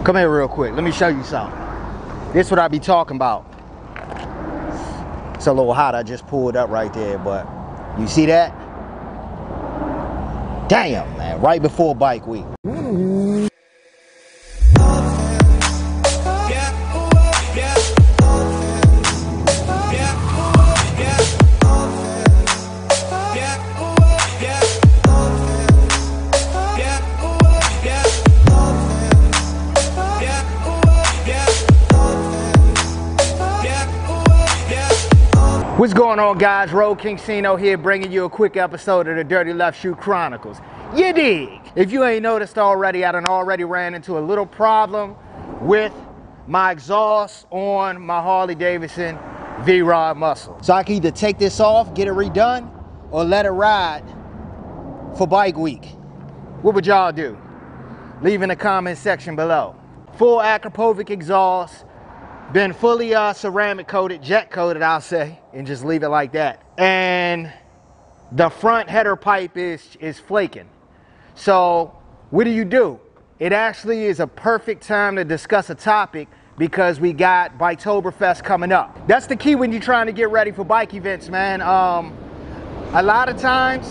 Come here real quick. Let me show you something. This is what I be talking about. It's a little hot. I just pulled up right there, but you see that? Damn, man. Right before bike week. What's going on, guys? Road King Cino here, bringing you a quick episode of the Dirty Left Shoe Chronicles. You dig? If you ain't noticed already, I done already ran into a little problem with my exhaust on my Harley Davidson V-Rod muscle. So I can either take this off, get it redone, or let it ride for bike week. What would y'all do? Leave in the comment section below. Full Akrapovic exhaust. Been fully ceramic coated, jet coated, I'll say, and just leave it like that. And the front header pipe is flaking. So what do? It actually is a perfect time to discuss a topic because we got Biketoberfest coming up. That's the key when you're trying to get ready for bike events, man. A lot of times,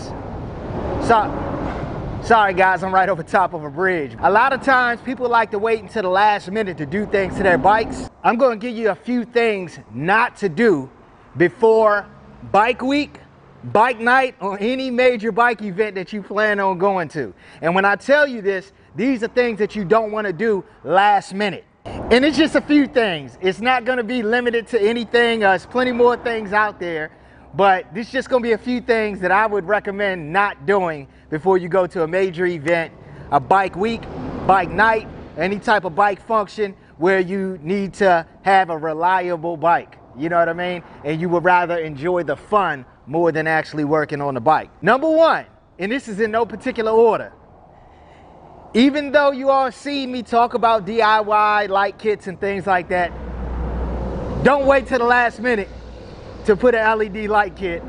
sorry guys, I'm right over top of a bridge. A lot of times people like to wait until the last minute to do things to their bikes. I'm going to give you a few things not to do before bike week, bike night, or any major bike event that you plan on going to. And when I tell you this, these are things that you don't want to do last minute. And it's just a few things. It's not going to be limited to anything. There's plenty more things out there. But this is just going to be a few things that I would recommend not doing before you go to a major event, a bike week, bike night, any type of bike function where you need to have a reliable bike. You know what I mean? And you would rather enjoy the fun more than actually working on the bike. Number one, and this is in no particular order, even though you all see me talk about DIY light kits and things like that, don't wait till the last minute to put an LED light kit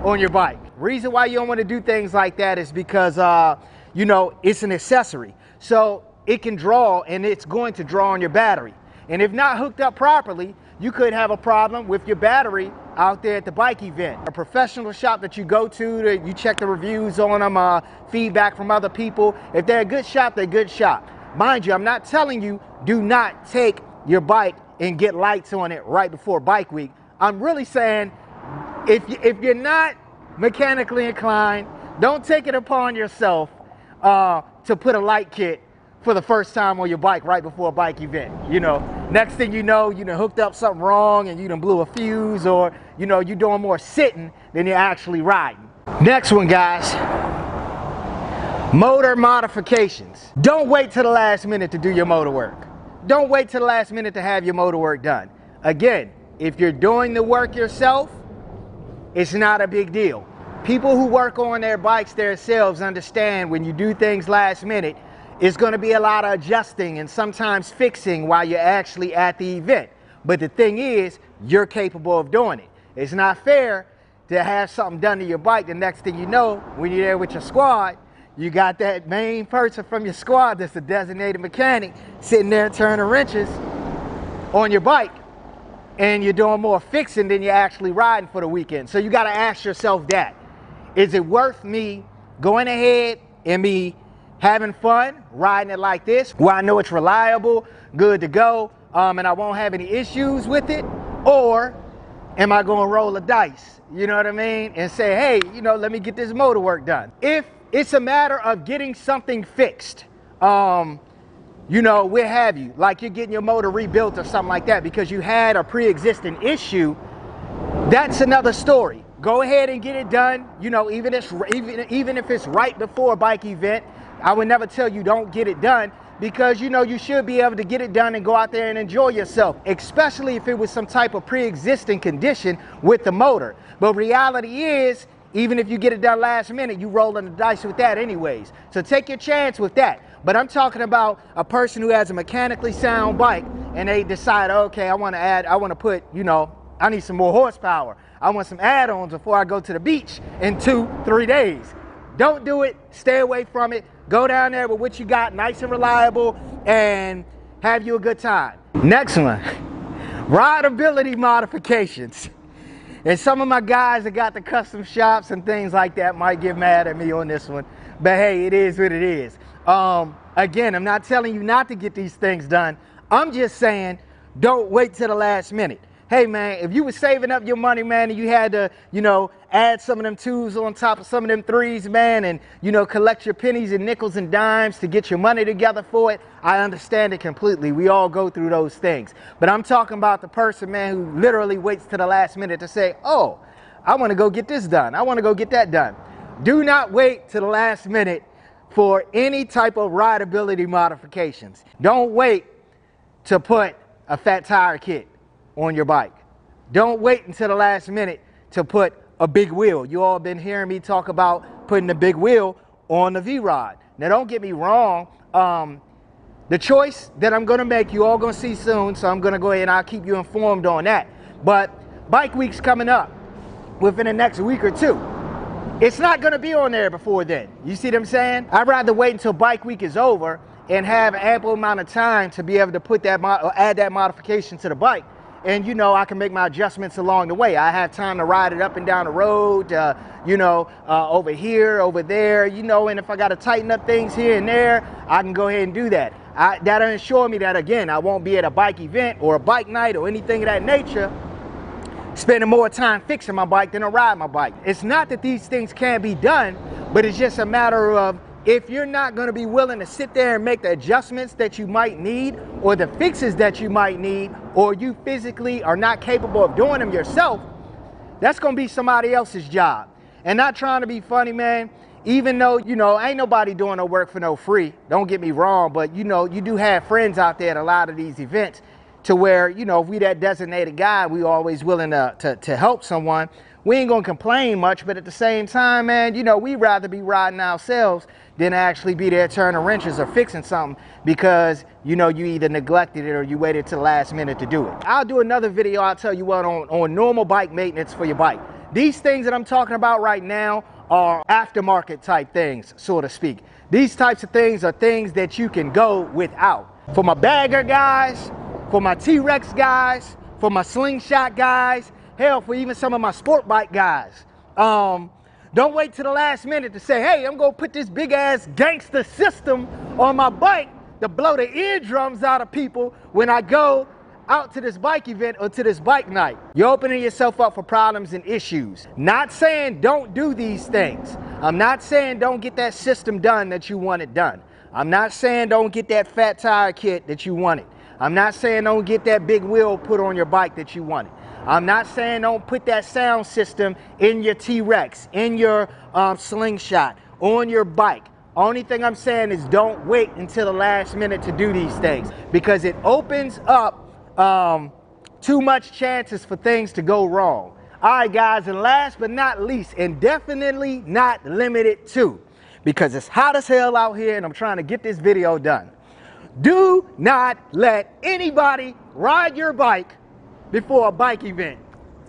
on your bike. Reason why you don't want to do things like that is because, you know, it's an accessory. So it can draw, and it's going to draw on your battery. And if not hooked up properly, you could have a problem with your battery out there at the bike event. A professional shop that you go to, you check the reviews on them, feedback from other people. If they're a good shop, they're a good shop. Mind you, I'm not telling you do not take your bike and get lights on it right before bike week. I'm really saying if you're not mechanically inclined, don't take it upon yourself to put a light kit for the first time on your bike right before a bike event. You know, next thing you know, you done hooked up something wrong and you done blew a fuse, or you know, you're doing more sitting than you're actually riding. Next one, guys, motor modifications. Don't wait till the last minute to do your motor work. Don't wait till the last minute to have your motor work done. Again, if you're doing the work yourself, it's not a big deal. People who work on their bikes themselves understand when you do things last minute, it's going to be a lot of adjusting and sometimes fixing while you're actually at the event. But the thing is, you're capable of doing it. It's not fair to have something done to your bike. The next thing you know, when you're there with your squad, you got that main person from your squad that's a designated mechanic sitting there turning wrenches on your bike. And you're doing more fixing than you're actually riding for the weekend. So you got to ask yourself that. Is it worth me going ahead and me having fun, riding it like this, where I know it's reliable, good to go, and I won't have any issues with it? Or am I going to roll the dice, you know what I mean, and say, hey, you know, let me get this motor work done? If it's a matter of getting something fixed, you know, where have you, like you're getting your motor rebuilt or something like that because you had a pre-existing issue, that's another story. Go ahead and get it done. You know, even if it's right before a bike event, I would never tell you don't get it done, because you know you should be able to get it done and go out there and enjoy yourself, especially if it was some type of pre-existing condition with the motor. But reality is, even if you get it done last minute, you rolling the dice with that anyways. So take your chance with that. But I'm talking about a person who has a mechanically sound bike and they decide, okay, I want to put, you know, I need some more horsepower. I want some add-ons before I go to the beach in 2-3 days. Don't do it. Stay away from it. Go down there with what you got, nice and reliable, and have you a good time. Next one, rideability modifications. And some of my guys that got the custom shops and things like that might get mad at me on this one, but hey, it is what it is. Again, I'm not telling you not to get these things done. I'm just saying, don't wait till the last minute. Hey man, if you were saving up your money, man, and you had to, you know, add some of them twos on top of some of them threes, man, and, you know, collect your pennies and nickels and dimes to get your money together for it, I understand it completely. We all go through those things. But I'm talking about the person, man, who literally waits to the last minute to say, oh, I want to go get this done. I want to go get that done. Do not wait to the last minute for any type of rideability modifications. Don't wait to put a fat tire kit on your bike. Don't wait until the last minute to put a big wheel. You all been hearing me talk about putting a big wheel on the V-Rod. Now don't get me wrong, the choice that I'm gonna make, you all gonna see soon, so I'm gonna go ahead and I'll keep you informed on that. But Bike Week's coming up within the next week or two. It's not gonna be on there before then. You see what I'm saying? I'd rather wait until Bike Week is over and have ample amount of time to be able to put that or add that modification to the bike. And, you know, I can make my adjustments along the way. I have time to ride it up and down the road, you know, over here, over there, you know, and if I got to tighten up things here and there, I can go ahead and do that. That'll ensure me that, again, I won't be at a bike event or a bike night or anything of that nature spending more time fixing my bike than to ride my bike. It's not that these things can't be done, but it's just a matter of, if you're not going to be willing to sit there and make the adjustments that you might need or the fixes that you might need, or you physically are not capable of doing them yourself, that's going to be somebody else's job. And not trying to be funny, man, even though, you know, ain't nobody doing no work for no free. Don't get me wrong, but, you know, you do have friends out there at a lot of these events to where, you know, if we that designated guy, we always willing to help someone. We ain't gonna complain much, but at the same time, man, you know, we'd rather be riding ourselves than actually be there turning wrenches or fixing something because, you know, you either neglected it or you waited till the last minute to do it. I'll do another video, I'll tell you what, on normal bike maintenance for your bike. These things that I'm talking about right now are aftermarket type things, so to speak. These types of things are things that you can go without. For my bagger guys, for my T-Rex guys, for my Slingshot guys, hell, for even some of my sport bike guys. Don't wait till the last minute to say, hey, I'm gonna put this big ass gangster system on my bike to blow the eardrums out of people when I go out to this bike event or to this bike night. You're opening yourself up for problems and issues. Not saying don't do these things. I'm not saying don't get that system done that you wanted done. I'm not saying don't get that fat tire kit that you wanted. I'm not saying don't get that big wheel put on your bike that you wanted. I'm not saying don't put that sound system in your T-Rex, in your Slingshot, on your bike. Only thing I'm saying is don't wait until the last minute to do these things because it opens up too much chances for things to go wrong. All right, guys, and last but not least, and definitely not limited to, because it's hot as hell out here and I'm trying to get this video done. Do not let anybody ride your bike before a bike event,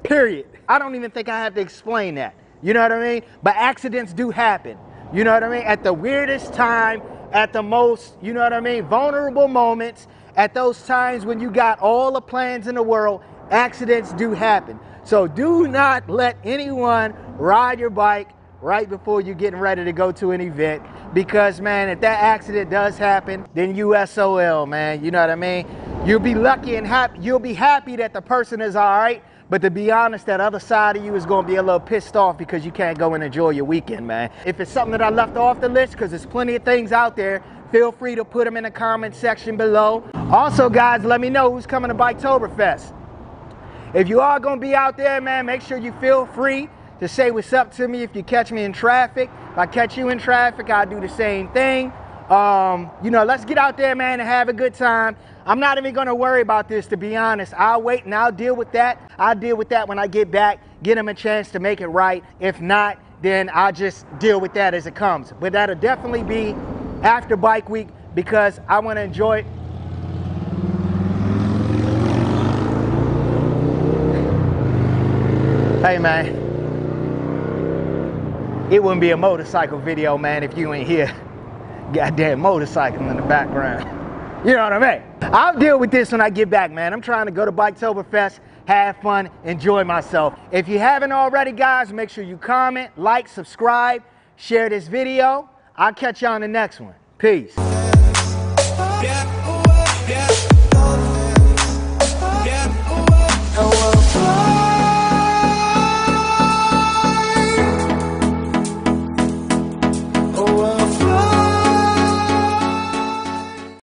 period. I don't even think I have to explain that. You know what I mean? But accidents do happen. You know what I mean? At the weirdest time, at the most, you know what I mean, vulnerable moments, at those times when you got all the plans in the world, accidents do happen. So do not let anyone ride your bike right before you're getting ready to go to an event, because man, if that accident does happen, then you SOL, man. You know what I mean? You'll be lucky and happy. You'll be happy that the person is all right, but to be honest, that other side of you is going to be a little pissed off because you can't go and enjoy your weekend, man. If it's something that I left off the list, because there's plenty of things out there, feel free to put them in the comment section below. Also, guys, let me know who's coming to Biketoberfest. If you are going to be out there, man, make sure you feel free to say what's up to me if you catch me in traffic. If I catch you in traffic, I'll do the same thing. You know, let's get out there, man, and have a good time. I'm not even going to worry about this, to be honest. I'll wait and I'll deal with that. I'll deal with that when I get back, get them a chance to make it right. If not, then I'll just deal with that as it comes. But that'll definitely be after Bike Week because I want to enjoy it. Hey, man. It wouldn't be a motorcycle video, man, if you ain't here. Goddamn motorcycle in the background. You know what I mean? I'll deal with this when I get back, man. I'm trying to go to Biketoberfest, have fun, enjoy myself. If you haven't already, guys, make sure you comment, like, subscribe, share this video. I'll catch you on the next one. Peace.